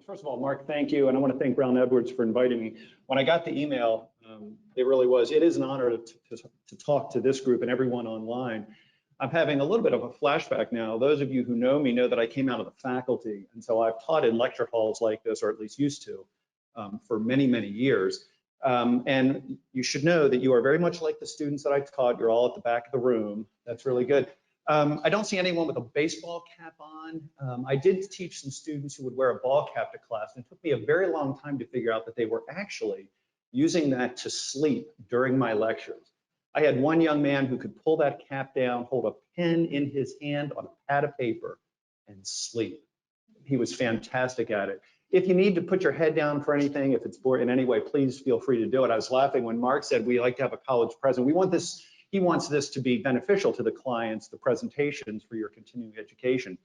First of all, Mark, thank you. And I want to thank Brown Edwards for inviting me. When I got the email, it is an honor to talk to this group and everyone online. I'm having a little bit of a flashback now. Those of you who know me know that I came out of the faculty. And so I've taught in lecture halls like this, or at least used to, for many, many years. And you should know that you are very much like the students that I taught. You're all at the back of the room. That's really good. I don't see anyone with a baseball cap on. I did teach some students who would wear a ball cap to class, and it took me a very long time to figure out that they were actually using that to sleep during my lectures. I had one young man who could pull that cap down, hold a pen in his hand on a pad of paper, and sleep. He was fantastic at it. If you need to put your head down for anything, if it's bored in any way, please feel free to do it. I was laughing when Mark said we like to have a college president. He wants this to be beneficial to the clients, the presentations for your continuing education.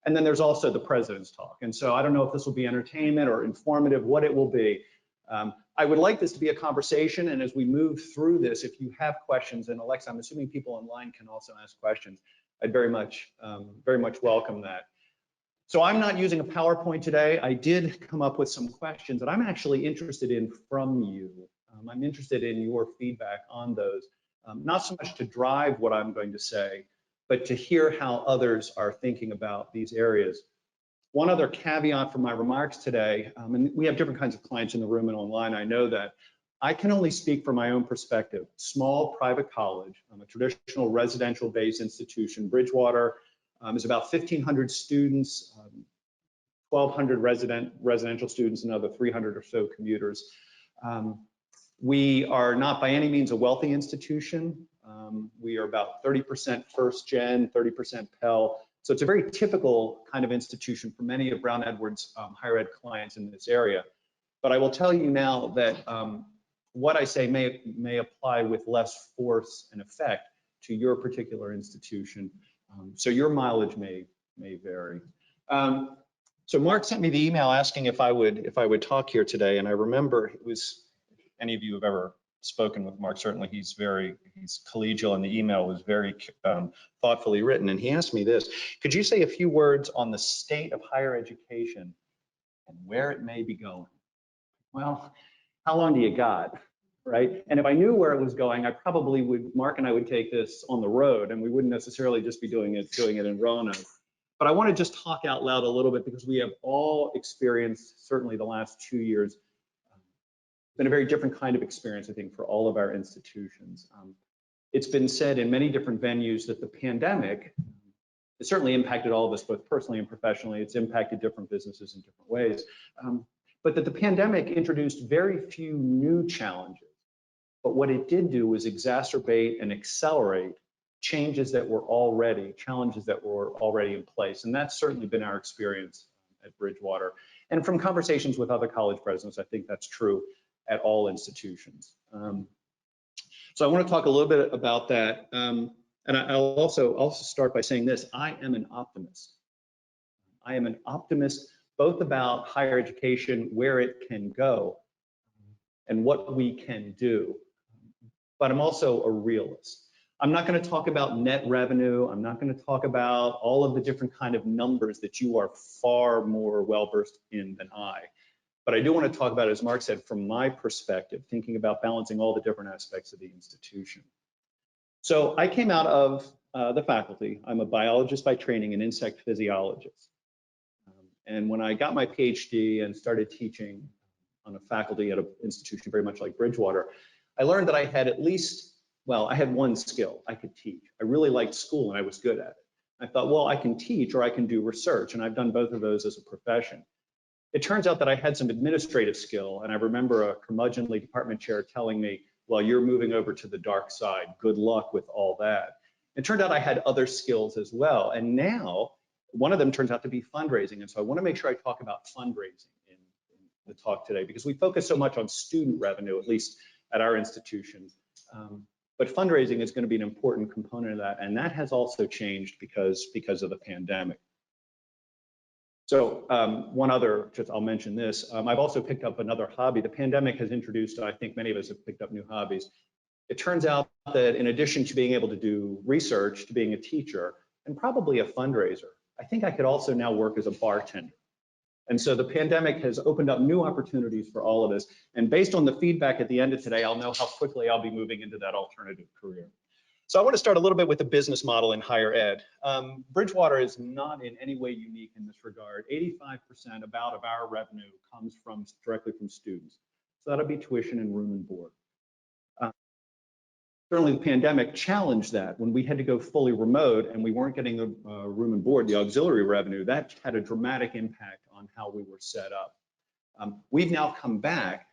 And then there's also the president's talk. And so I don't know if this will be entertainment or informative, what it will be. I would like this to be a conversation. And as we move through this, if you have questions, and Alexa, I'm assuming people online can also ask questions, I'd very much welcome that. So I'm not using a PowerPoint today. I did come up with some questions that I'm actually interested in from you. I'm interested in your feedback on those. Not so much to drive what I'm going to say, but to hear how others are thinking about these areas. One other caveat for my remarks today, and we have different kinds of clients in the room and online, I know that I can only speak from my own perspective. Small private college, a traditional residential-based institution. Bridgewater is about 1,500 students, 1,200 residential students, another 300 or so commuters. We are not by any means a wealthy institution. We are about 30% first gen, 30% Pell. So it's a very typical kind of institution for many of Brown Edwards' higher ed clients in this area. But I will tell you now that what I say may apply with less force and effect to your particular institution. So your mileage may vary. So Mark sent me the email asking if I would talk here today, and I remember it was. Any of you have ever spoken with Mark, certainly he's collegial, and the email was very thoughtfully written. And he asked me this: could you say a few words on the state of higher education and where it may be going? Well, how long do you got, right? And if I knew where it was going, I probably would, Mark and I would take this on the road, and we wouldn't necessarily just be doing it in Roanoke. But I want to just talk out loud a little bit, because we have all experienced, certainly the last 2 years, been a very different kind of experience, I think, for all of our institutions. It's been said in many different venues that the pandemic has certainly impacted all of us, both personally and professionally. It's impacted different businesses in different ways. But that the pandemic introduced very few new challenges. But what it did do was exacerbate and accelerate challenges that were already in place. And that's certainly been our experience at Bridgewater. And from conversations with other college presidents, I think that's true at all institutions. So I want to talk a little bit about that. And I'll also start by saying this: I am an optimist. I am an optimist both about higher education, where it can go, and what we can do. But I'm also a realist. I'm not going to talk about net revenue. I'm not going to talk about all of the different kind of numbers that you are far more well-versed in than I. But I do want to talk about, as Mark said, from my perspective, thinking about balancing all the different aspects of the institution. So I came out of the faculty. I'm a biologist by training, an insect physiologist. And when I got my PhD and started teaching on a faculty at an institution very much like Bridgewater, I learned that I had I had one skill: I could teach. I really liked school and I was good at it. I thought, well, I can teach or I can do research, and I've done both of those as a profession. It turns out that I had some administrative skill, and I remember a curmudgeonly department chair telling me, well, you're moving over to the dark side. Good luck with all that. It turned out I had other skills as well, and now one of them turns out to be fundraising. And so I want to make sure I talk about fundraising in the talk today, because we focus so much on student revenue, at least at our institution. But fundraising is going to be an important component of that, and that has also changed because of the pandemic. So I'll mention this. I've also picked up another hobby. The pandemic has introduced, I think many of us have picked up new hobbies. It turns out that in addition to being able to do research, to being a teacher, and probably a fundraiser, I think I could also now work as a bartender. And so the pandemic has opened up new opportunities for all of us. And based on the feedback at the end of today, I'll know how quickly I'll be moving into that alternative career. So I want to start a little bit with the business model in higher ed. Bridgewater is not in any way unique in this regard. 85% about of our revenue comes directly from students. So that'll be tuition and room and board. Certainly the pandemic challenged that. When we had to go fully remote and we weren't getting the room and board, the auxiliary revenue, that had a dramatic impact on how we were set up. We've now come back,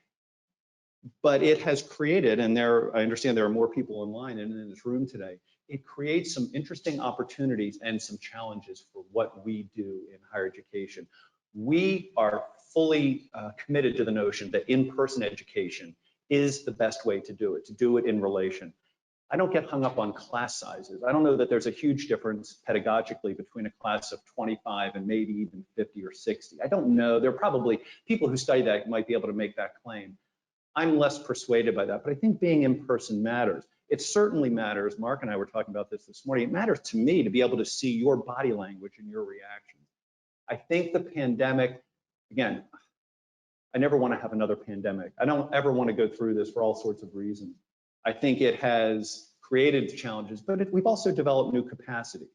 but it has created, and I understand there are more people online and in this room today, it creates some interesting opportunities and some challenges for what we do in higher education. We are fully committed to the notion that in-person education is the best way to do it in relation. I don't get hung up on class sizes. I don't know that there's a huge difference pedagogically between a class of 25 and maybe even 50 or 60. I don't know. There are probably people who study that might be able to make that claim. I'm less persuaded by that, but I think being in person matters. It certainly matters. Mark and I were talking about this morning. It matters to me to be able to see your body language and your reactions. I think the pandemic, again, I never want to have another pandemic. I don't ever want to go through this for all sorts of reasons. I think it has created challenges, but we've also developed new capacities.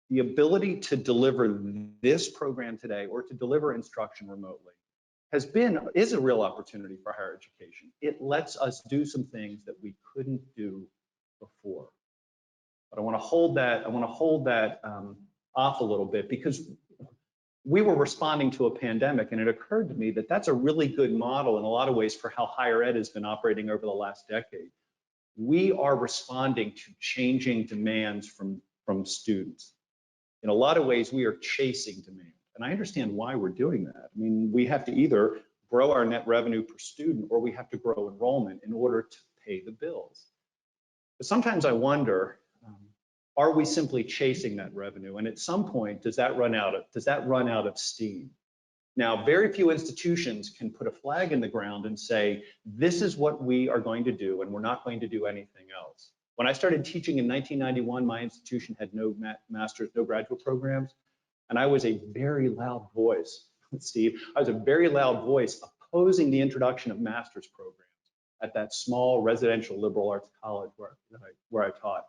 The ability to deliver this program today or to deliver instruction remotely is a real opportunity for higher education. It lets us do some things that we couldn't do before. But I want to hold that off a little bit, because we were responding to a pandemic, and it occurred to me that that's a really good model in a lot of ways for how higher ed has been operating over the last decade. We are responding to changing demands from students. In a lot of ways, we are chasing demand. And I understand why we're doing that. I mean, we have to either grow our net revenue per student or we have to grow enrollment in order to pay the bills. But sometimes I wonder, are we simply chasing that revenue? And at some point, does that run out of steam? Now, very few institutions can put a flag in the ground and say, this is what we are going to do, and we're not going to do anything else. When I started teaching in 1991, my institution had no master's, no graduate programs, and I was a very loud voice, Steve. I was a very loud voice opposing the introduction of master's programs at that small residential liberal arts college where I taught.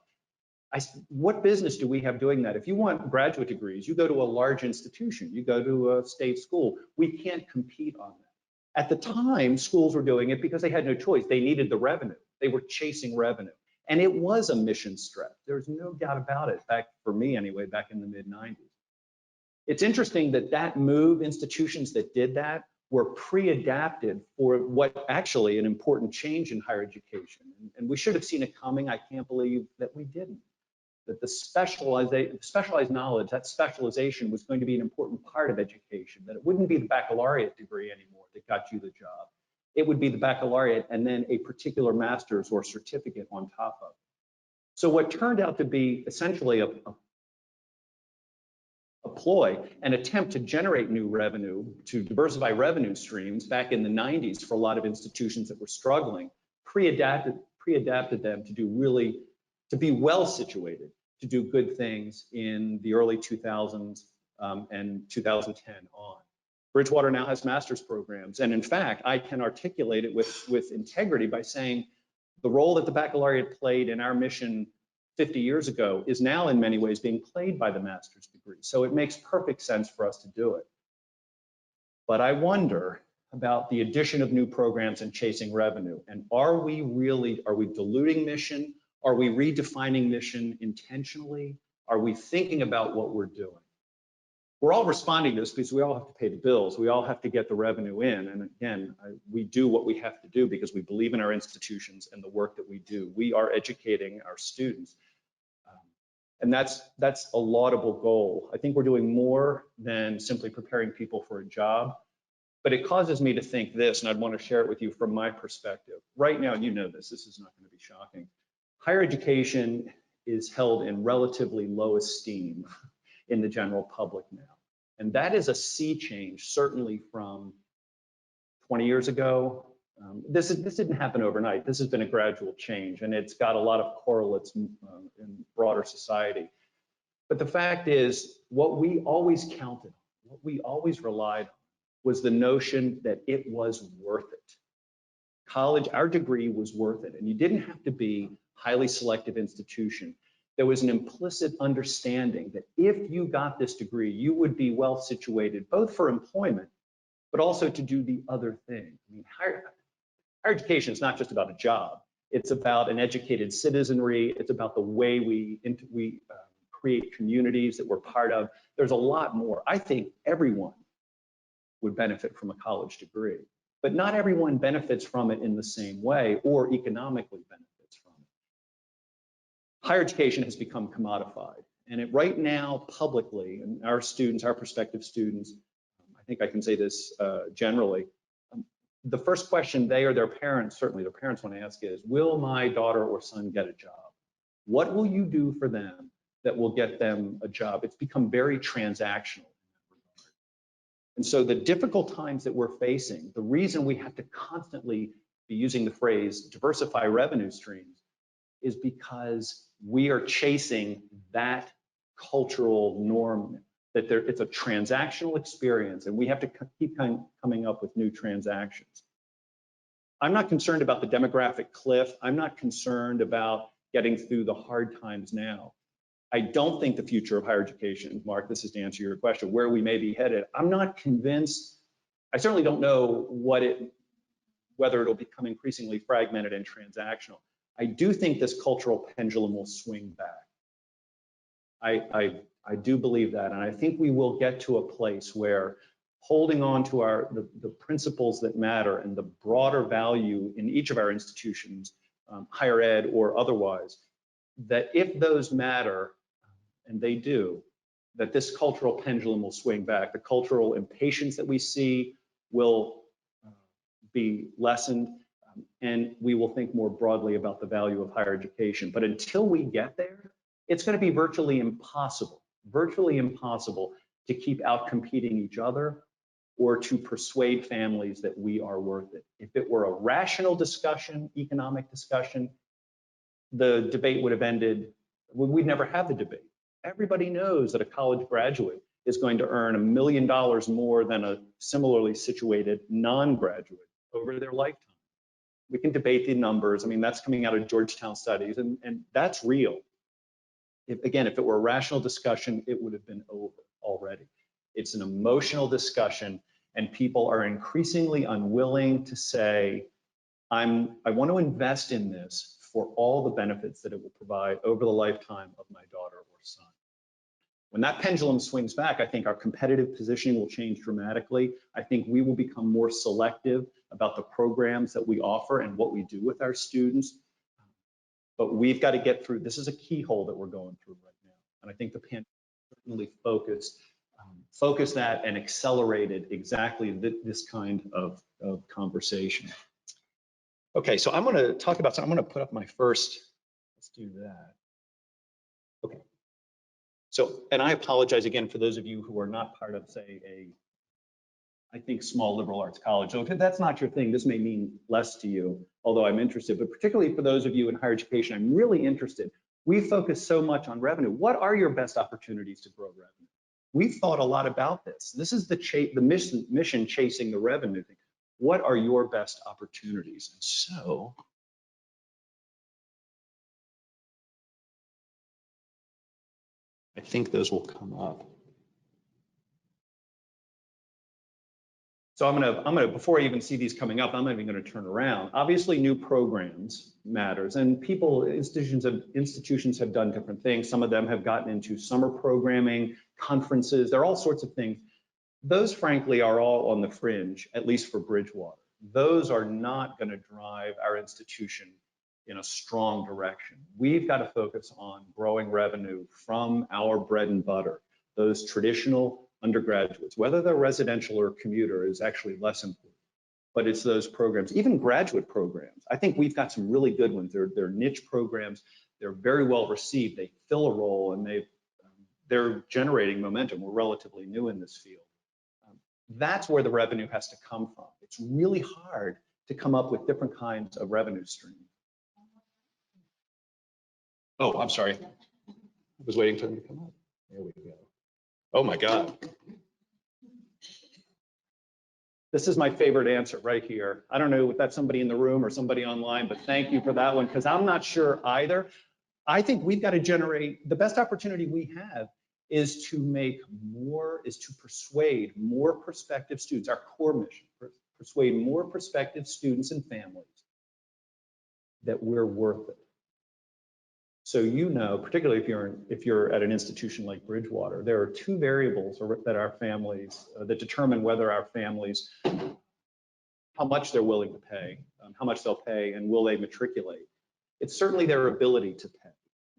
What business do we have doing that? If you want graduate degrees, you go to a large institution, you go to a state school. We can't compete on that. At the time, schools were doing it because they had no choice. They needed the revenue. They were chasing revenue. And it was a mission stretch. There's no doubt about it, for me anyway, back in the mid-90s. It's interesting that move, institutions that did that, were pre-adapted for what actually an important change in higher education. And we should have seen it coming. I can't believe that we didn't. That the specialized knowledge, that specialization was going to be an important part of education, that it wouldn't be the baccalaureate degree anymore that got you the job. It would be the baccalaureate and then a particular master's or certificate on top of it. So what turned out to be essentially a ploy, an attempt to generate new revenue, to diversify revenue streams back in the 90s for a lot of institutions that were struggling, pre-adapted them to be well situated to do good things in the early 2000s and 2010 on. Bridgewater now has master's programs, and in fact, I can articulate it with integrity by saying the role that the baccalaureate played in our mission 50 years ago is now in many ways being played by the master's degree. So it makes perfect sense for us to do it. But I wonder about the addition of new programs and chasing revenue. And are we diluting mission? Are we redefining mission intentionally? Are we thinking about what we're doing? We're all responding to this because we all have to pay the bills. We all have to get the revenue in. And again, we do what we have to do because we believe in our institutions and the work that we do. We are educating our students. And that's a laudable goal. I think we're doing more than simply preparing people for a job. But it causes me to think this, and I'd want to share it with you from my perspective. Right now, you know this is not going to be shocking. Higher education is held in relatively low esteem in the general public now. And that is a sea change, certainly from 20 years ago. This didn't happen overnight. This has been a gradual change, and it's got a lot of correlates in broader society. But the fact is, what we always counted on, what we always relied on, was the notion that it was worth it. College, our degree was worth it, and you didn't have to be highly selective institution. There was an implicit understanding that if you got this degree, you would be well situated both for employment, but also to do the other thing. I mean, higher education is not just about a job. It's about an educated citizenry. It's about the way we create communities that we're part of. There's a lot more. I think everyone would benefit from a college degree, but not everyone benefits from it in the same way or economically benefits from it. Higher education has become commodified, and right now publicly, and our students, our prospective students, I think I can say this generally, the first question they or their parents, certainly their parents, want to ask is, will my daughter or son get a job? What will you do for them that will get them a job? It's become very transactional. And so the difficult times that we're facing, the reason we have to constantly be using the phrase diversify revenue streams is because we are chasing that cultural norm, that it's a transactional experience and we have to keep coming up with new transactions. I'm not concerned about the demographic cliff. I'm not concerned about getting through the hard times now. I don't think the future of higher education, Mark, this is to answer your question, where we may be headed. I'm not convinced. I certainly don't know whether it'll become increasingly fragmented and transactional. I do think this cultural pendulum will swing back. I do believe that, and I think we will get to a place where holding on to the principles that matter and the broader value in each of our institutions, higher ed or otherwise, that if those matter, and they do, that this cultural pendulum will swing back. The cultural impatience that we see will be lessened, and we will think more broadly about the value of higher education. But until we get there, it's going to be virtually impossible to keep out-competing each other or to persuade families that we are worth it. If it were a rational discussion, economic discussion, the debate would have ended. We'd never have the debate. Everybody knows that a college graduate is going to earn $1 million more than a similarly situated non-graduate over their lifetime. We can debate the numbers. I mean, that's coming out of Georgetown studies, and that's real. If it were a rational discussion, it would have been over already. It's an emotional discussion, and people are increasingly unwilling to say, I want to invest in this for all the benefits that it will provide over the lifetime of my daughter or son. When that pendulum swings back, I think our competitive positioning will change dramatically. I think we will become more selective about the programs that we offer and what we do with our students. But we've got to get through, this is a keyhole that we're going through right now. And I think the pandemic certainly focused that and accelerated exactly this kind of conversation. Okay, so I'm going to talk about something. I'm going to put up my first, let's do that. Okay. So, and I apologize again for those of you who are not part of, say, I think, small liberal arts college. So if that's not your thing, this may mean less to you, although I'm interested. But particularly for those of you in higher education, I'm really interested. We focus so much on revenue. What are your best opportunities to grow revenue? We've thought a lot about this. This is the mission chasing the revenue thing. What are your best opportunities? And so, I think those will come up. So I'm gonna before I even see these coming up, I'm not even gonna turn around. Obviously, new programs matters, and institutions have done different things. Some of them have gotten into summer programming, conferences. There are all sorts of things. Those, frankly, are all on the fringe, at least for Bridgewater. Those are not going to drive our institution in a strong direction. We've got to focus on growing revenue from our bread and butter, those traditional undergraduates, whether they're residential or commuter is actually less important, but it's those programs, even graduate programs. I think we've got some really good ones. They're niche programs. They're very well received. They fill a role, and they're generating momentum. We're relatively new in this field. That's where the revenue has to come from. It's really hard to come up with different kinds of revenue streams. Oh, I'm sorry. I was waiting for them to come up. There we go. Oh my God. This is my favorite answer right here. I don't know if that's somebody in the room or somebody online, but thank you for that one, because I'm not sure either. I think we've got to generate, the best opportunity we have is to persuade more prospective students, our core mission, persuade more prospective students and families that we're worth it. So you know, particularly if you're at an institution like Bridgewater, there are two variables that our families that determine whether our families, how much they're willing to pay, how much they'll pay, and will they matriculate. It's certainly their ability to pay.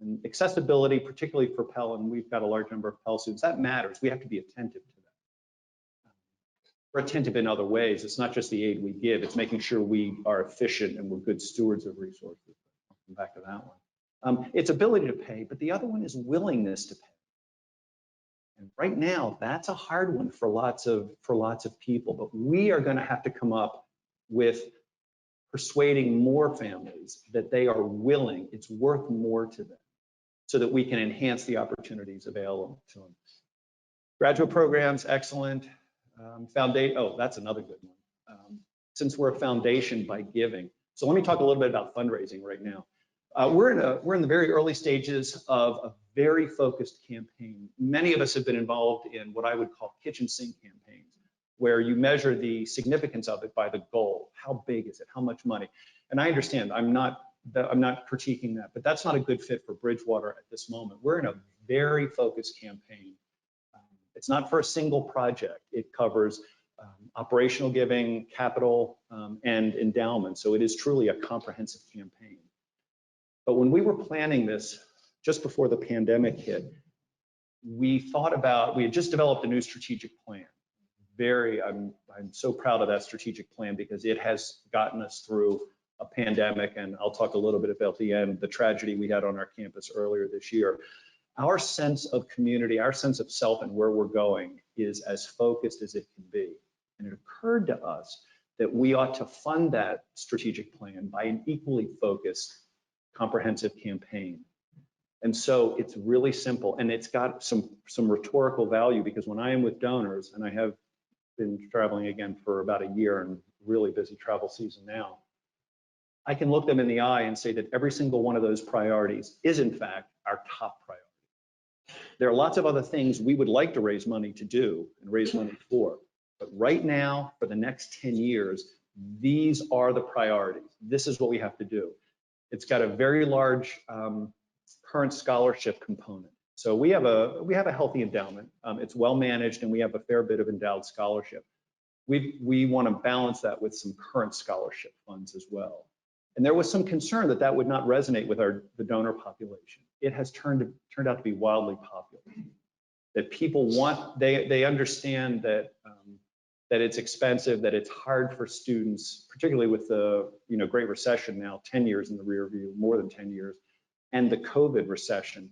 And accessibility, particularly for Pell, and we've got a large number of Pell students, that matters. We have to be attentive to that. We're attentive in other ways. It's not just the aid we give, it's making sure we are efficient and we're good stewards of resources. I'll come back to that one. It's ability to pay, but the other one is willingness to pay. And right now, that's a hard one for lots of people, but we are going to have to come up with persuading more families that they are willing, it's worth more to them, so that we can enhance the opportunities available to them. Graduate programs, excellent. Oh, that's another good one. Since we're a foundation by giving. So let me talk a little bit about fundraising right now. We're in the very early stages of a very focused campaign. Many of us have been involved in what I would call kitchen sink campaigns, where you measure the significance of it by the goal. How big is it? How much money? And I understand, I'm not critiquing that, but that's not a good fit for Bridgewater at this moment. We're in a very focused campaign. It's not for a single project. It covers operational giving, capital, and endowment. So it is truly a comprehensive campaign. But when we were planning this just before the pandemic hit, we had just developed a new strategic plan. I'm so proud of that strategic plan because it has gotten us through a pandemic, and I'll talk a little bit about the tragedy we had on our campus earlier this year. Our sense of community, our sense of self and where we're going is as focused as it can be. And it occurred to us that we ought to fund that strategic plan by an equally focused, comprehensive campaign. And so it's really simple, and it's got some rhetorical value, because when I am with donors, and I have been traveling again for about a year and really busy travel season now, I can look them in the eye and say that every single one of those priorities is in fact our top priority. There are lots of other things we would like to raise money to do and raise money for, but right now, for the next 10 years, these are the priorities. This is what we have to do. It's got a very large current scholarship component. So we have a healthy endowment. It's well managed, and we have a fair bit of endowed scholarship. We want to balance that with some current scholarship funds as well. And there was some concern that that would not resonate with the donor population. It has turned out to be wildly popular. That people they understand that that it's expensive, that it's hard for students, particularly with the Great Recession now, 10 years in the rear view, more than 10 years, and the COVID recession,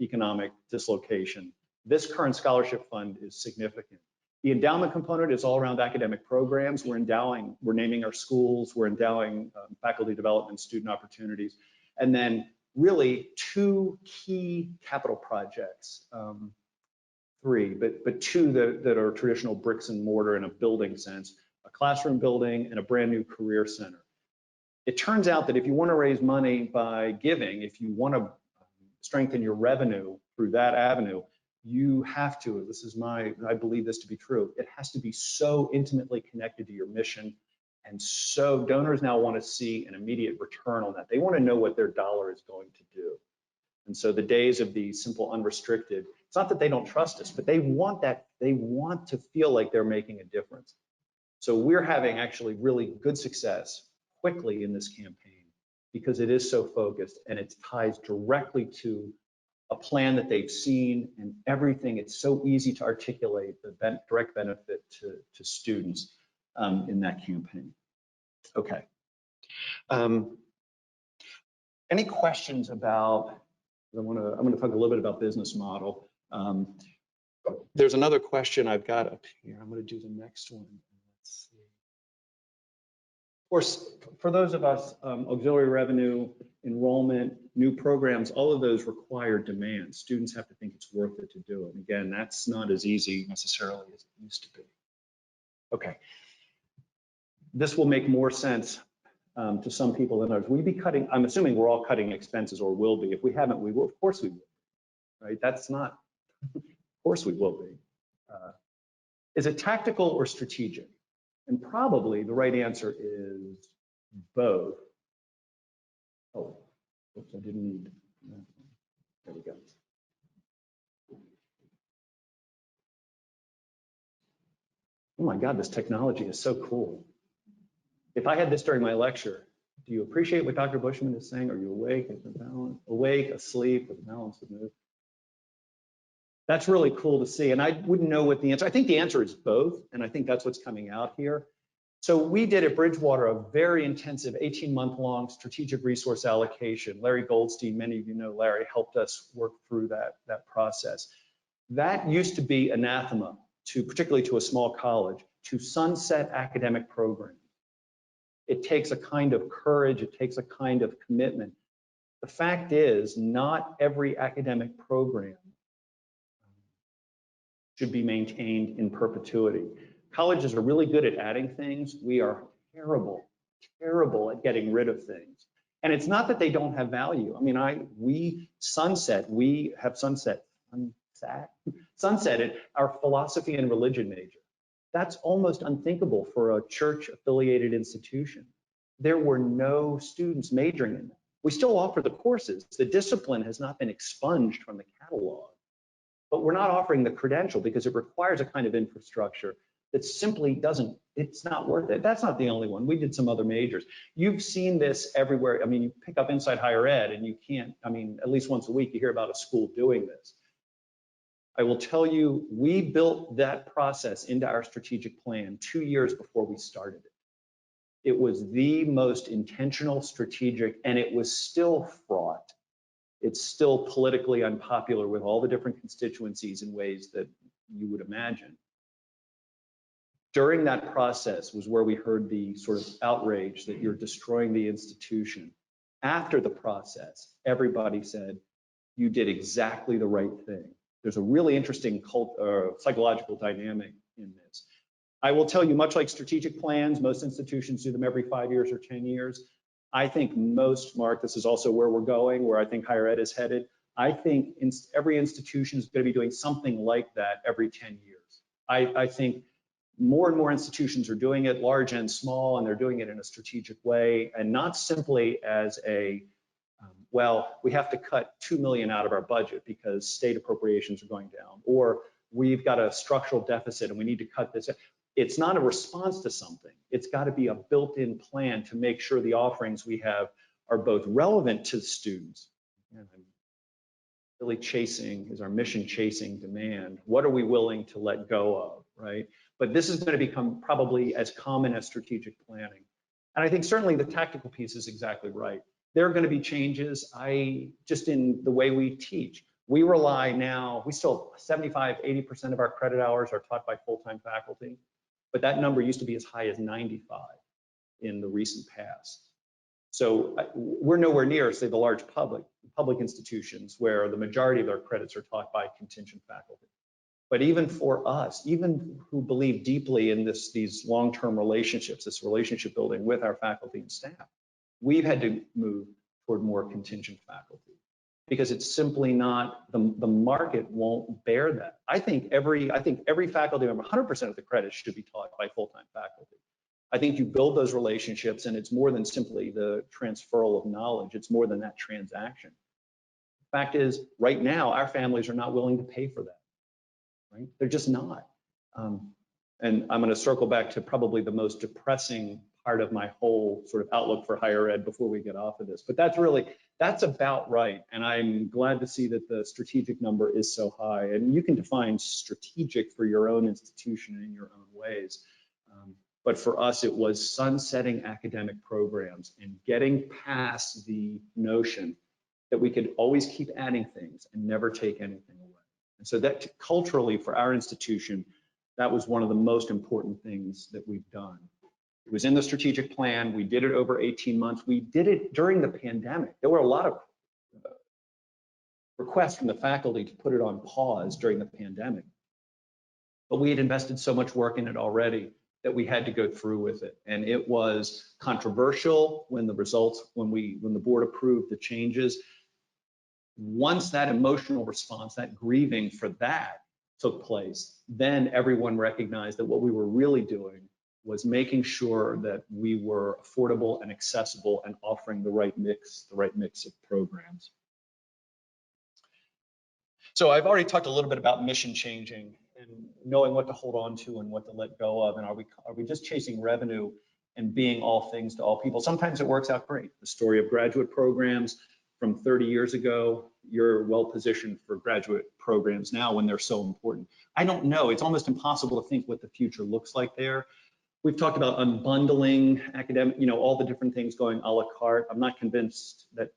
economic dislocation. This current scholarship fund is significant. The endowment component is all around academic programs. We're naming our schools, we're endowing faculty development, student opportunities, and then really two key capital projects. Three, but two that are traditional bricks and mortar in a building sense, a classroom building and a brand new career center. It turns out that if you want to raise money by giving, if you want to strengthen your revenue through that avenue, you have to, I believe this to be true, it has to be so intimately connected to your mission. And so donors now want to see an immediate return on that. They want to know what their dollar is going to do. And so the days of the simple unrestricted, it's not that they don't trust us, but they want to feel like they're making a difference. So we're having actually really good success quickly in this campaign because it is so focused, and it ties directly to a plan that they've seen and everything. It's so easy to articulate the direct benefit to students in that campaign. Okay. Any questions about? I'm going to talk a little bit about business model. There's another question I've got up here. I'm going to do the next one. Let's see. Of course, for those of us, auxiliary revenue, enrollment, new programs, all of those require demand. Students have to think it's worth it to do it. And again, that's not as easy necessarily as it used to be. Okay. This will make more sense to some people than others. We'd be cutting, I'm assuming we're all cutting expenses or will be. If we haven't, we will. Of course we will. Right? That's not, of course we will be. Is it tactical or strategic? And probably the right answer is both. Oh, oops, I didn't need, there we go. Oh my God, this technology is so cool. If I had this during my lecture, do you appreciate what Dr. Bushman is saying? Are you awake, awake, asleep, with a balance of mood? That's really cool to see. And I wouldn't know what the answer, I think the answer is both. And I think that's what's coming out here. So we did at Bridgewater a very intensive 18-month-long strategic resource allocation. Larry Goldstein, many of you know Larry, helped us work through that process. That used to be anathema to, particularly to a small college, to sunset academic programs. It takes a kind of courage, it takes a kind of commitment. The fact is, not every academic program should be maintained in perpetuity. Colleges are really good at adding things. We are terrible at getting rid of things. And it's not that they don't have value. I mean, we have sunsetted our philosophy and religion major. That's almost unthinkable for a church-affiliated institution. There were no students majoring in them. We still offer the courses. The discipline has not been expunged from the catalog, but we're not offering the credential because it requires a kind of infrastructure that simply doesn't, it's not worth it. That's not the only one. We did some other majors. You've seen this everywhere. I mean, you pick up Inside Higher Ed and you can't, I mean, at least once a week you hear about a school doing this. I will tell you, we built that process into our strategic plan 2 years before we started it. It was the most intentional, strategic, and it was still fraught. It's still politically unpopular with all the different constituencies in ways that you would imagine. During that process was where we heard the sort of outrage that you're destroying the institution. After the process, everybody said, you did exactly the right thing. There's a really interesting psychological dynamic in this. I will tell you, much like strategic plans, most institutions do them every 5 years or 10 years. I think most, Mark, this is also where we're going, where I think higher ed is headed. I think every institution is going to be doing something like that every 10 years. I think more and more institutions are doing it, large and small, and they're doing it in a strategic way, and not simply as a, well, we have to cut $2 million out of our budget because state appropriations are going down, or we've got a structural deficit and we need to cut this. It's not a response to something. It's got to be a built-in plan to make sure the offerings we have are both relevant to the students. And I'm really is our mission chasing demand? What are we willing to let go of, right? But this is going to become probably as common as strategic planning. And I think certainly the tactical piece is exactly right. There are going to be changes. Just in the way we teach, we rely now, we still 75, 80% of our credit hours are taught by full-time faculty, but that number used to be as high as 95 in the recent past. So we're nowhere near, say, the large public institutions where the majority of their credits are taught by contingent faculty. But even for us, even who believe deeply in these long-term relationships, this relationship building with our faculty and staff, we've had to move toward more contingent faculty because it's simply not, the market won't bear that. I think every faculty member, 100% of the credits should be taught by full-time faculty. I think you build those relationships and it's more than simply the transferal of knowledge, it's more than that transaction. The fact is, right now, our families are not willing to pay for that. Right? They're just not. And I'm going to circle back to probably the most depressing part of my whole sort of outlook for higher ed before we get off of this. But that's about right. And I'm glad to see that the strategic number is so high. And you can define strategic for your own institution in your own ways. But for us, it was sunsetting academic programs and getting past the notion that we could always keep adding things and never take anything away. And so that culturally for our institution, that was one of the most important things that we've done. It was in the strategic plan. We did it over 18 months. We did it during the pandemic. There were a lot of requests from the faculty to put it on pause during the pandemic. But we had invested so much work in it already that we had to go through with it. And it was controversial when the results, when the board approved the changes. Once that emotional response, that grieving for that took place, then everyone recognized that what we were really doing was making sure that we were affordable and accessible and offering the right mix of programs. So I've already talked a little bit about mission changing and knowing what to hold on to and what to let go of. And are we just chasing revenue and being all things to all people? Sometimes it works out great. The story of graduate programs from 30 years ago, you're well positioned for graduate programs now when they're so important. I don't know. It's almost impossible to think what the future looks like there. We've talked about unbundling academic, all the different things going a la carte. I'm not convinced that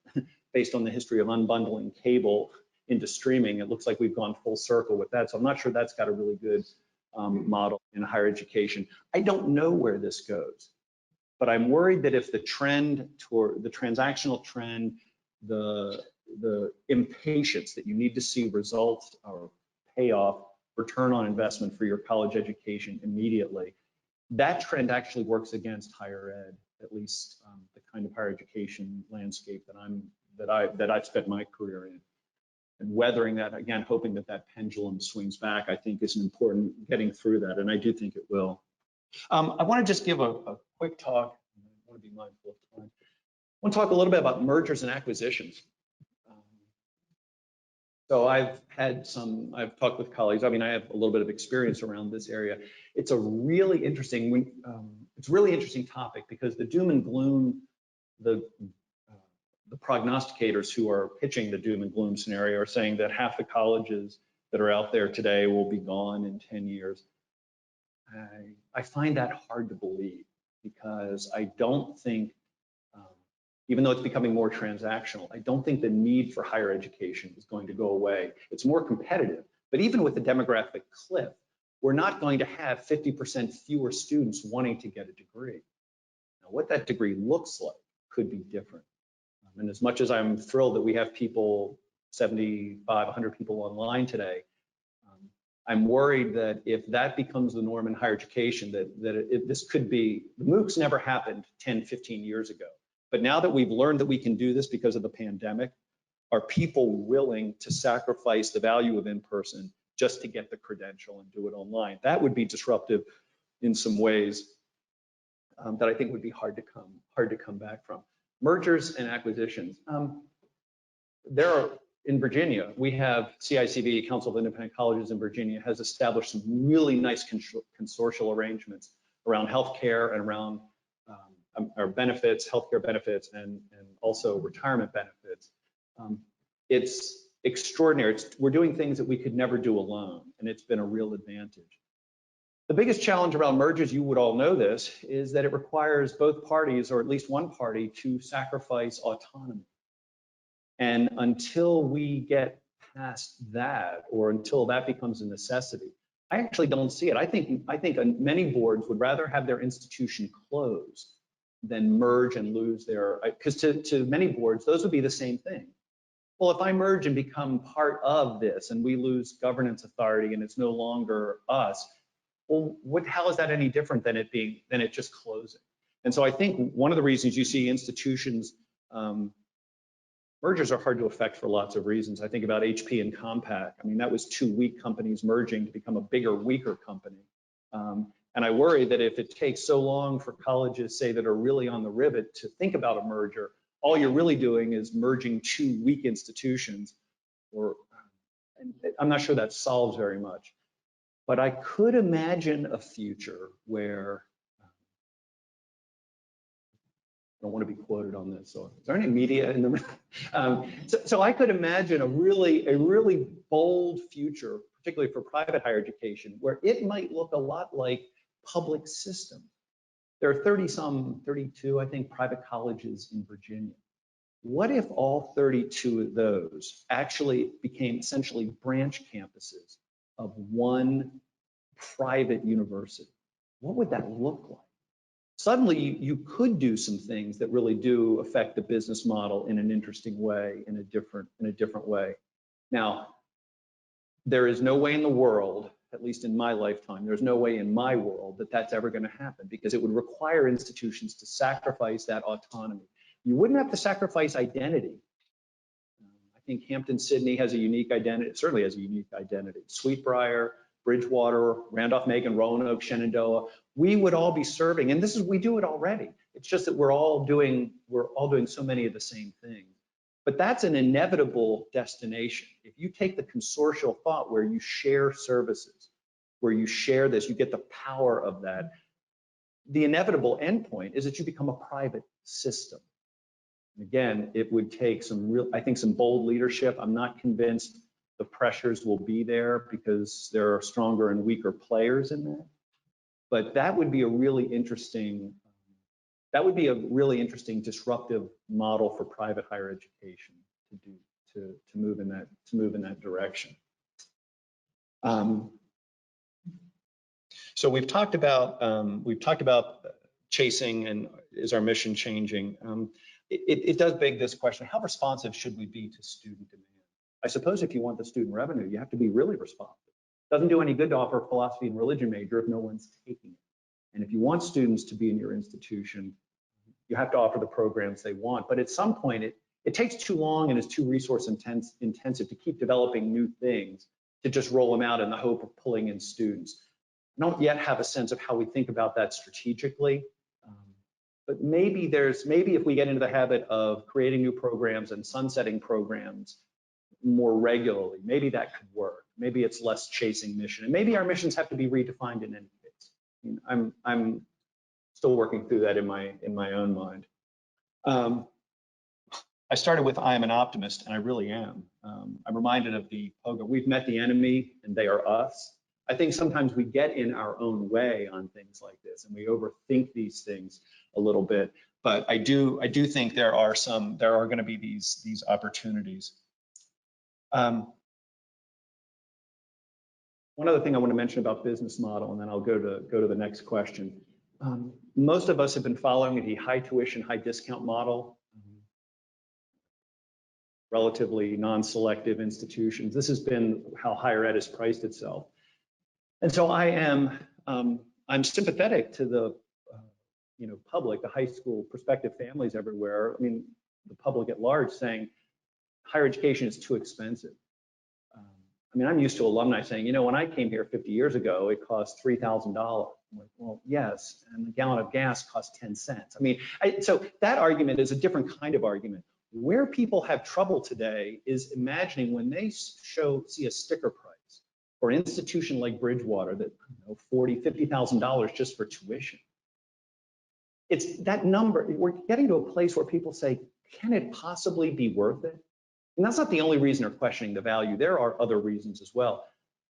based on the history of unbundling cable into streaming, it looks like we've gone full circle with that. So I'm not sure that's got a really good model in higher education. I don't know where this goes, but I'm worried that if the trend toward the transactional trend, the impatience that you need to see results or payoff, return on investment for your college education immediately, that trend actually works against higher ed, at least the kind of higher education landscape that I've spent my career in. And weathering that, again, hoping that that pendulum swings back, I think is an important getting through that, and I do think it will. I want to just give a quick talk. I want to be mindful of time. I want to talk a little bit about mergers and acquisitions. So I've talked with colleagues. I mean, I have a little bit of experience around this area. It's a really interesting, topic because the doom and gloom, the prognosticators who are pitching the doom and gloom scenario are saying that half the colleges that are out there today will be gone in 10 years. I find that hard to believe because I don't think, even though it's becoming more transactional, I don't think the need for higher education is going to go away. It's more competitive, but even with the demographic cliff, we're not going to have 50% fewer students wanting to get a degree. Now, what that degree looks like could be different. And as much as I'm thrilled that we have people, 75, 100 people online today, I'm worried that if that becomes the norm in higher education, this could be, the MOOCs never happened 10, 15 years ago. But now that we've learned that we can do this because of the pandemic, are people willing to sacrifice the value of in-person just to get the credential and do it online? That would be disruptive in some ways that I think would be hard to come back from. Mergers and acquisitions. In Virginia, we have CICB, Council of Independent Colleges in Virginia, has established some really nice consortial arrangements around healthcare and around our benefits, healthcare benefits, and also retirement benefits. It's extraordinary. We're doing things that we could never do alone, and it's been a real advantage. The biggest challenge around mergers, you would all know this, is that it requires both parties, or at least one party, to sacrifice autonomy. And until we get past that, or until that becomes a necessity, I actually don't see it. I think many boards would rather have their institution closed than merge and lose their, because to many boards, those would be the same thing. Well, if I merge and become part of this and we lose governance authority and it's no longer us, well, how is that any different than it just closing? And so I think one of the reasons you see institutions, mergers are hard to effect for lots of reasons. I think about HP and Compaq. I mean, that was two weak companies merging to become a bigger, weaker company. And I worry that if it takes so long for colleges, say, that are really on the rivet to think about a merger, all you're really doing is merging two weak institutions, or I'm not sure that solves very much. But I could imagine a future where, I don't want to be quoted on this, so is there any media in the room? So I could imagine a really bold future, particularly for private higher education, where it might look a lot like public system. There are 32, I think, private colleges in Virginia. What if all 32 of those actually became essentially branch campuses of one private university? What would that look like? Suddenly, you could do some things that really do affect the business model in an interesting way, in a different way. Now, there is no way in the world at least in my lifetime. There's no way in my world that that's ever going to happen, because it would require institutions to sacrifice that autonomy. You wouldn't have to sacrifice identity. I think Hampton-Sydney has a unique identity, certainly has a unique identity. Sweetbriar, Bridgewater, Randolph-Macon, Roanoke, Shenandoah, we would all be serving, and we do it already. It's just that we're all doing so many of the same things. But that's an inevitable destination. If you take the consortial thought where you share services, where you share this, you get the power of that. The inevitable endpoint is that you become a private system. Again, it would take some bold leadership. I'm not convinced the pressures will be there, because there are stronger and weaker players in that. But that would be a really interesting disruptive model for private higher education to move in that direction. So we've talked about chasing and is our mission changing. It does beg this question: how responsive should we be to student demand? I suppose if you want the student revenue, you have to be really responsive. It doesn't do any good to offer a philosophy and religion major if no one's taking it. And if you want students to be in your institution, you have to offer the programs they want. But at some point, it takes too long and is too resource intensive to keep developing new things, to just roll them out in the hope of pulling in students. I don't yet have a sense of how we think about that strategically. But maybe if we get into the habit of creating new programs and sunsetting programs more regularly, maybe that could work. Maybe it's less chasing mission, and maybe our missions have to be redefined in any case. I mean, I'm still working through that in my own mind. I started with I am an optimist, and I really am. I'm reminded of the pogo. We've met the enemy, and they are us. I think sometimes we get in our own way on things like this, and we overthink these things a little bit. But I do think there are going to be these opportunities. One other thing I want to mention about business model, and then I'll go to the next question. Most of us have been following the high tuition, high discount model, relatively non-selective institutions. This has been how higher ed has priced itself. And so I'm sympathetic to the public, the high school prospective families everywhere. I mean, the public at large saying higher education is too expensive. I mean, I'm used to alumni saying, when I came here 50 years ago, it cost $3,000. I'm like, well, yes, and a gallon of gas cost 10 cents. I mean, so that argument is a different kind of argument. Where people have trouble today is imagining when they see a sticker price for an institution like Bridgewater that $40,000, $50,000 just for tuition. It's that number. We're getting to a place where people say, can it possibly be worth it? And that's not the only reason they're questioning the value. There are other reasons as well.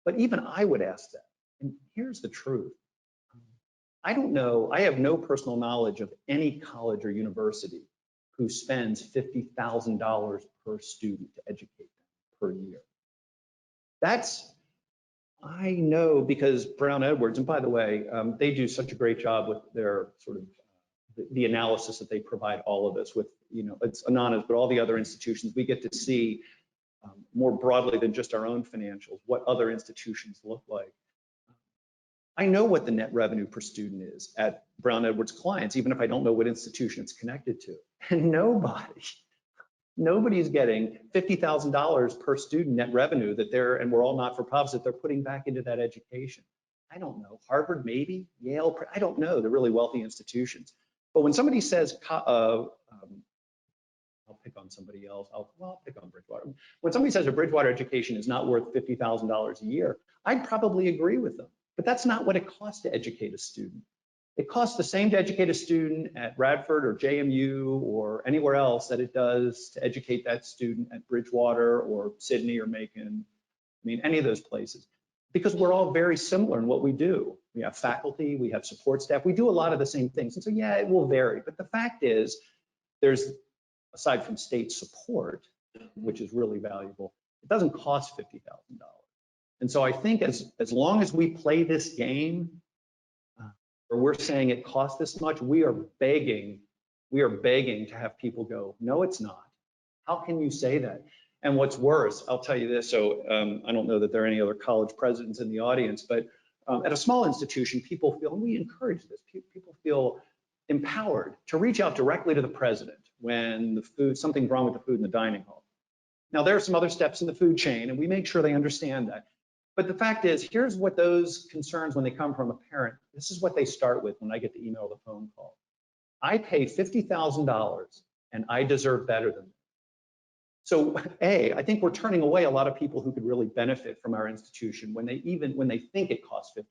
But even I would ask that. And here's the truth. I don't know, I have no personal knowledge of any college or university who spends $50,000 per student to educate them per year. I know, because Brown Edwards, and by the way, they do such a great job with their sort of the analysis that they provide all of us with, it's anonymous, but all the other institutions, we get to see more broadly than just our own financials, what other institutions look like. I know what the net revenue per student is at Brown Edwards clients, even if I don't know what institution it's connected to. And nobody's getting $50,000 per student net revenue and we're all not-for-profits, that they're putting back into that education. I don't know, Harvard maybe, Yale, I don't know, the really wealthy institutions. But when somebody says, I'll pick on somebody else, I'll pick on Bridgewater. When somebody says a Bridgewater education is not worth $50,000 a year, I'd probably agree with them. But that's not what it costs to educate a student. It costs the same to educate a student at Radford or JMU or anywhere else that it does to educate that student at Bridgewater or Sydney or Macon. I mean, any of those places. Because we're all very similar in what we do. We have faculty, we have support staff, we do a lot of the same things. And so, yeah, it will vary. But the fact is, aside from state support, which is really valuable, it doesn't cost $50,000. And so I think as long as we play this game, or we're saying it costs this much, we are begging to have people go, no, it's not. How can you say that? And what's worse, I'll tell you this, so I don't know that there are any other college presidents in the audience, but at a small institution, people feel, and we encourage this, people feel empowered to reach out directly to the president when the food, something's wrong with the food in the dining hall. Now, there are some other steps in the food chain, and we make sure they understand that. But the fact is, here's what those concerns, when they come from a parent, this is what they start with when I get the email or the phone call. I pay $50,000 and I deserve better than that. So I think we're turning away a lot of people who could really benefit from our institution when they think it costs $50,000.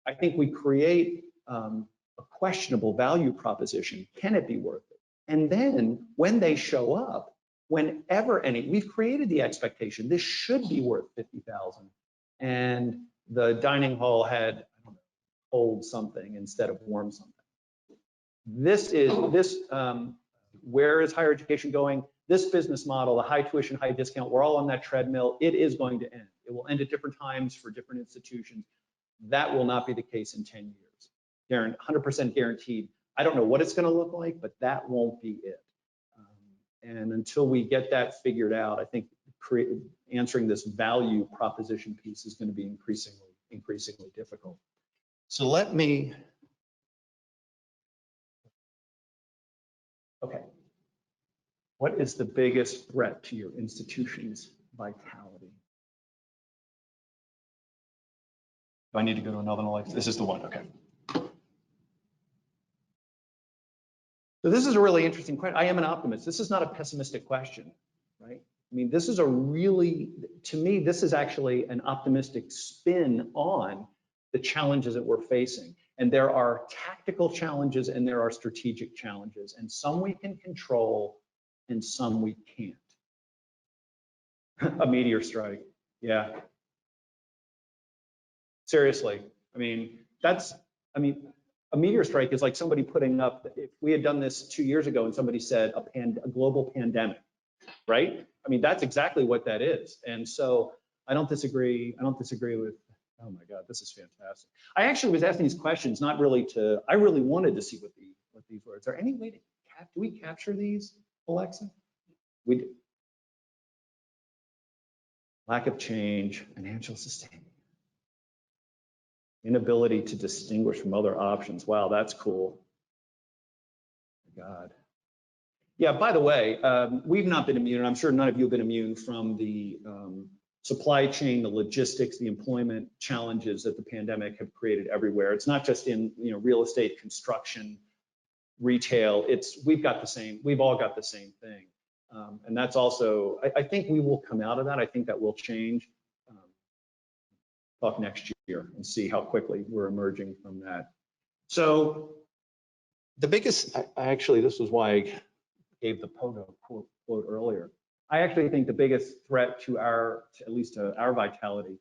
I think we create a questionable value proposition. Can it be worth it? And then when they show up, whenever we've created the expectation, this should be worth $50,000. And the dining hall had, I don't know, cold something instead of warm something. Where is higher education going? This business model, the high tuition, high discount, we're all on that treadmill. It is going to end. It will end at different times for different institutions. That will not be the case in 10 years. 100% guaranteed. I don't know what it's going to look like, but that won't be it. And until we get that figured out, I think answering this value proposition piece is going to be increasingly difficult. So let me. Okay. What is the biggest threat to your institution's vitality? Do I need to go to another one? This is the one, okay. So this is a really interesting question. I am an optimist. This is not a pessimistic question, right? I mean, this is to me, this is actually an optimistic spin on the challenges that we're facing. And there are tactical challenges and there are strategic challenges, and some we can control and some we can't. A meteor strike, yeah. Seriously, I mean, a meteor strike is like somebody putting up, if we had done this 2 years ago and somebody said a global pandemic, right? I mean, that's exactly what that is. And so I don't disagree with, oh my God, this is fantastic. I actually was asking these questions, not really I really wanted to see what these words are. Any way to, do we capture these, Alexa? We do. Lack of change, financial sustainment. Inability to distinguish from other options. Wow, that's cool. Oh my God. Yeah, by the way, we've not been immune, and I'm sure none of you have been immune from the supply chain, the logistics, the employment challenges that the pandemic have created everywhere. It's not just in real estate, construction, retail. We've all got the same thing. And that's also, I think we will come out of that. I think that will change. Talk next year and see how quickly we're emerging from that. So the biggest, this was why I gave the Pogo quote earlier. I actually think the biggest threat to at least to our vitality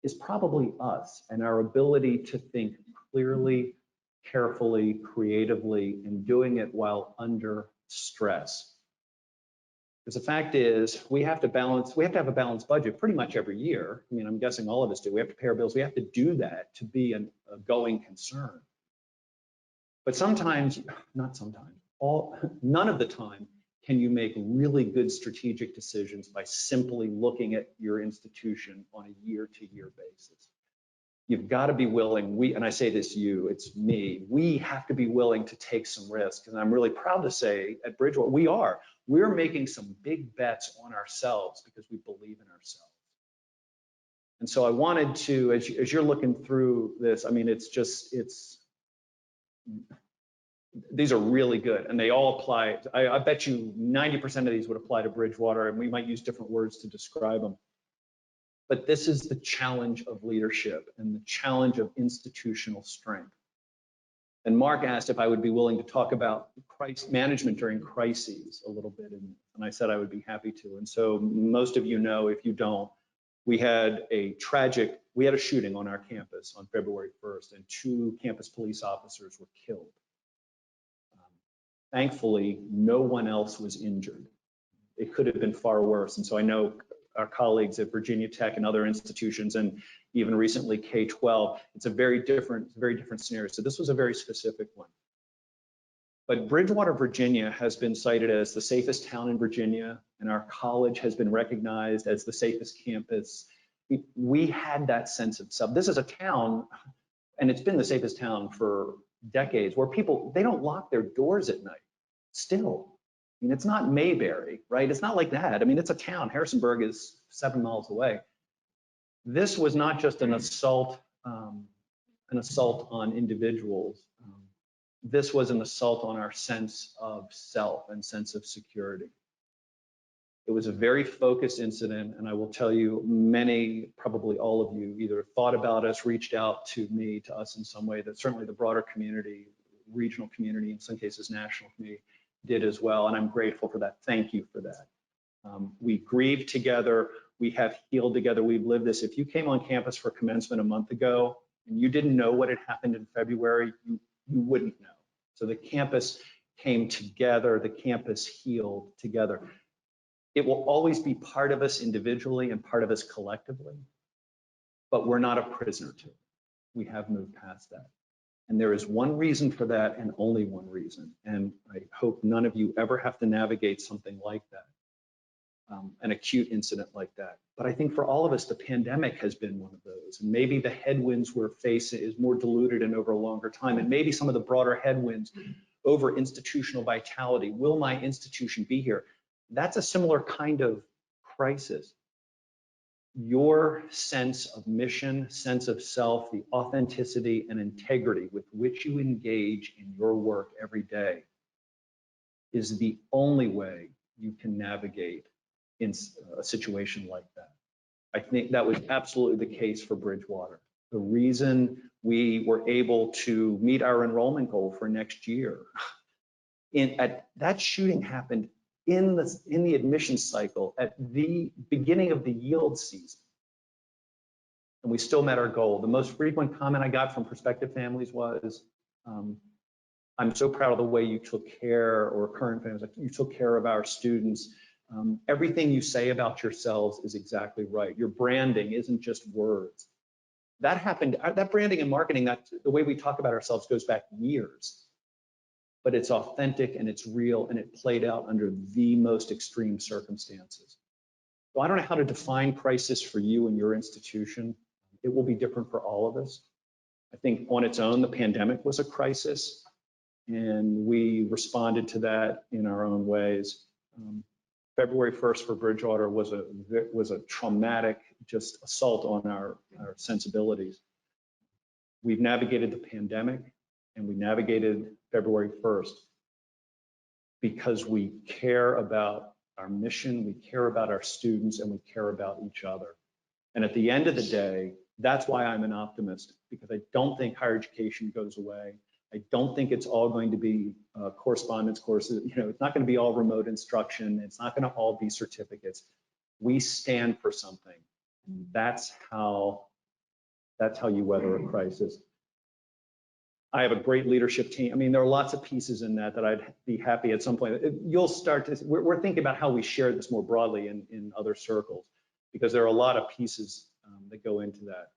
is probably us and our ability to think clearly, carefully, creatively, and doing it while under stress. Because the fact is, we have to have a balanced budget pretty much every year. I mean, I'm guessing all of us do. We have to pay our bills. We have to do that to be a going concern. But none of the time can you make really good strategic decisions by simply looking at your institution on a year-to-year basis. You've got to be willing, and I say this to you, it's me, we have to be willing to take some risks. And I'm really proud to say at Bridgewater, we're making some big bets on ourselves because we believe in ourselves. And so I wanted to, as you're looking through this, I mean, these are really good and they all apply. I bet you 90% of these would apply to Bridgewater, and we might use different words to describe them. But this is the challenge of leadership and the challenge of institutional strength. And Mark asked if I would be willing to talk about management during crises a little bit, and I said I would be happy to. And so most of you know, if you don't, we had a shooting on our campus on February 1st, and 2 campus police officers were killed. Thankfully, no one else was injured. It could have been far worse. And so I know our colleagues at Virginia Tech and other institutions, and even recently K-12, it's a very different scenario. So this was a very specific one. But Bridgewater, Virginia has been cited as the safest town in Virginia, and our college has been recognized as the safest campus. We had that sense of self. This is a town, and it's been the safest town for decades, where people, they don't lock their doors at night still. I mean, it's not Mayberry, right? It's not like that. I mean, it's a town. Harrisonburg is 7 miles away. This was not just an assault on individuals. This was an assault on our sense of self and sense of security. It was a very focused incident, and I will tell you, many, probably all of you, either thought about us, reached out to me, to us in some way, that certainly the broader community, regional community, in some cases national community, did as well, and I'm grateful for that. Thank you for that. We grieved together, we have healed together, we've lived this. If you came on campus for commencement a month ago and you didn't know what had happened in February, you wouldn't know. So the campus came together, the campus healed together. It will always be part of us individually and part of us collectively, but we're not a prisoner to it. We have moved past that. And there is one reason for that, and only one reason. And I hope none of you ever have to navigate something like that, an acute incident like that. But I think for all of us, the pandemic has been one of those. And maybe the headwinds we're facing is more diluted and over a longer time. And maybe some of the broader headwinds over institutional vitality. Will my institution be here? That's a similar kind of crisis. Your sense of mission, sense of self, the authenticity and integrity with which you engage in your work every day is the only way you can navigate in a situation like that. I think that was absolutely the case for Bridgewater. The reason we were able to meet our enrollment goal for next year, that shooting happened in the admissions cycle at the beginning of the yield season. And we still met our goal. The most frequent comment I got from prospective families was, I'm so proud of the way you took care, or current families, like, you took care of our students. Everything you say about yourselves is exactly right. Your branding isn't just words. That happened, that branding and marketing, that the way we talk about ourselves goes back years. But it's authentic and it's real, and it played out under the most extreme circumstances. So I don't know how to define crisis for you and your institution. It will be different for all of us. I think on its own, the pandemic was a crisis, and we responded to that in our own ways. February 1st for Bridgewater was a traumatic just assault on our sensibilities. We've navigated the pandemic, and we navigated February 1st because we care about our mission, we care about our students, and we care about each other. And at the end of the day, that's why I'm an optimist, because I don't think higher education goes away. I don't think it's all going to be correspondence courses. You know, it's not going to be all remote instruction. It's not going to all be certificates. We stand for something. That's how you weather a crisis. I have a great leadership team. I mean, there are lots of pieces in that I'd be happy at some point. You'll start to, we're thinking about how we share this more broadly in other circles, because there are a lot of pieces that go into that.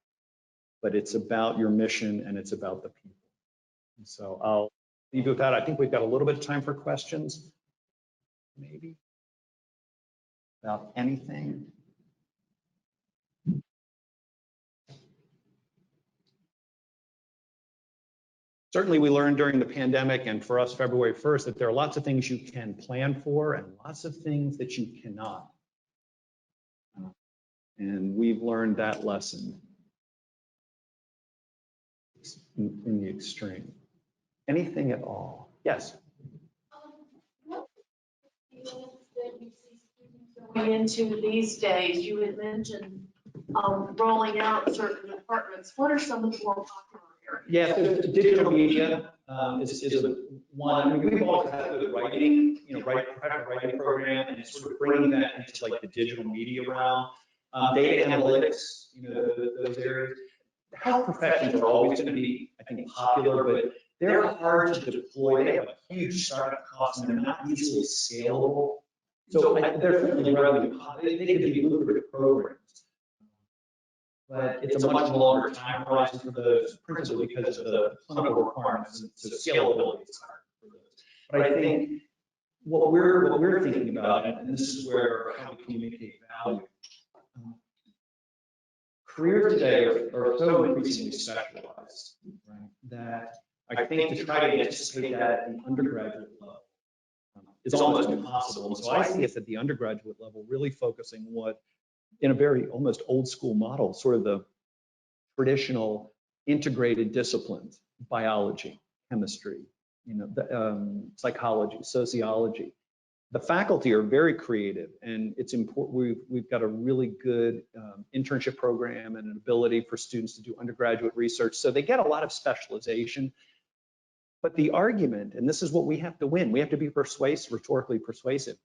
But it's about your mission and it's about the people. And so I'll leave you with that. I think we've got a little bit of time for questions, maybe, about anything. Certainly we learned during the pandemic, and for us February 1st, that there are lots of things you can plan for and lots of things that you cannot. And we've learned that lesson in the extreme. Anything at all? Yes. What fields that you see students going into these days? You had mentioned rolling out certain departments. What are some of the more popular areas? Yeah, so digital media is one. I mean, we've always had good writing, professional writing program, and it's sort of bringing that into like the digital media realm. Data analytics, those areas. Health professions are always going to be, I think, popular, but they're hard to deploy. They have a huge startup cost, and they're not easily scalable. So they're certainly revenue. They could be lucrative programs, but it's a much longer time horizon for those, principally because of the clinical requirements. So scalability is hard for those. But I think what we're thinking about, and this is where how we communicate value. Careers today are so increasingly specialized, right, that I think to try to anticipate that at the undergraduate level is almost impossible. And so I see us at the undergraduate level really focusing in a very almost old school model, sort of the traditional integrated disciplines, biology, chemistry, psychology, sociology. The faculty are very creative, and it's important. We've got a really good internship program and an ability for students to do undergraduate research. So they get a lot of specialization. But the argument, and this is what we have to win, we have to be rhetorically persuasive.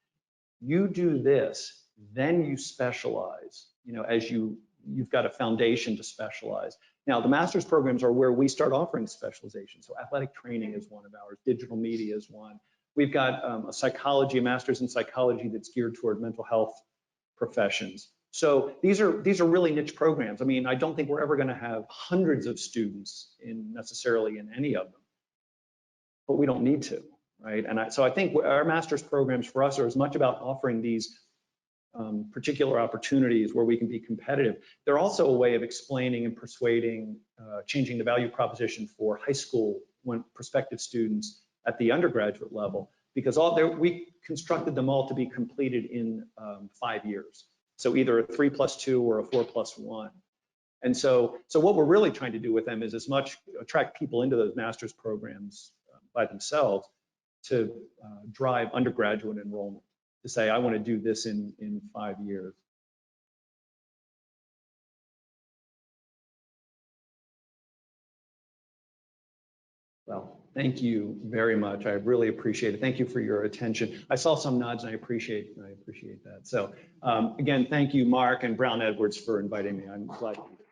You do this, then you specialize, as you've got a foundation to specialize. Now, the master's programs are where we start offering specialization. So athletic training is one of ours, digital media is one. We've got a master's in psychology that's geared toward mental health professions. So these are really niche programs. I mean, I don't think we're ever going to have hundreds of students necessarily in any of them, but we don't need to, right? And so I think our master's programs for us are as much about offering these particular opportunities where we can be competitive. They're also a way of explaining and persuading, changing the value proposition for high school prospective students at the undergraduate level, because we constructed them all to be completed in 5 years. So either a 3+2 or a 4+1. And so what we're really trying to do with them is as much attract people into those master's programs by themselves to drive undergraduate enrollment, to say, I want to do this in 5 years. Well, thank you very much. I really appreciate it. Thank you for your attention. I saw some nods and I appreciate that. So again, thank you, Mark and Brown Edwards, for inviting me. I'm glad to be here.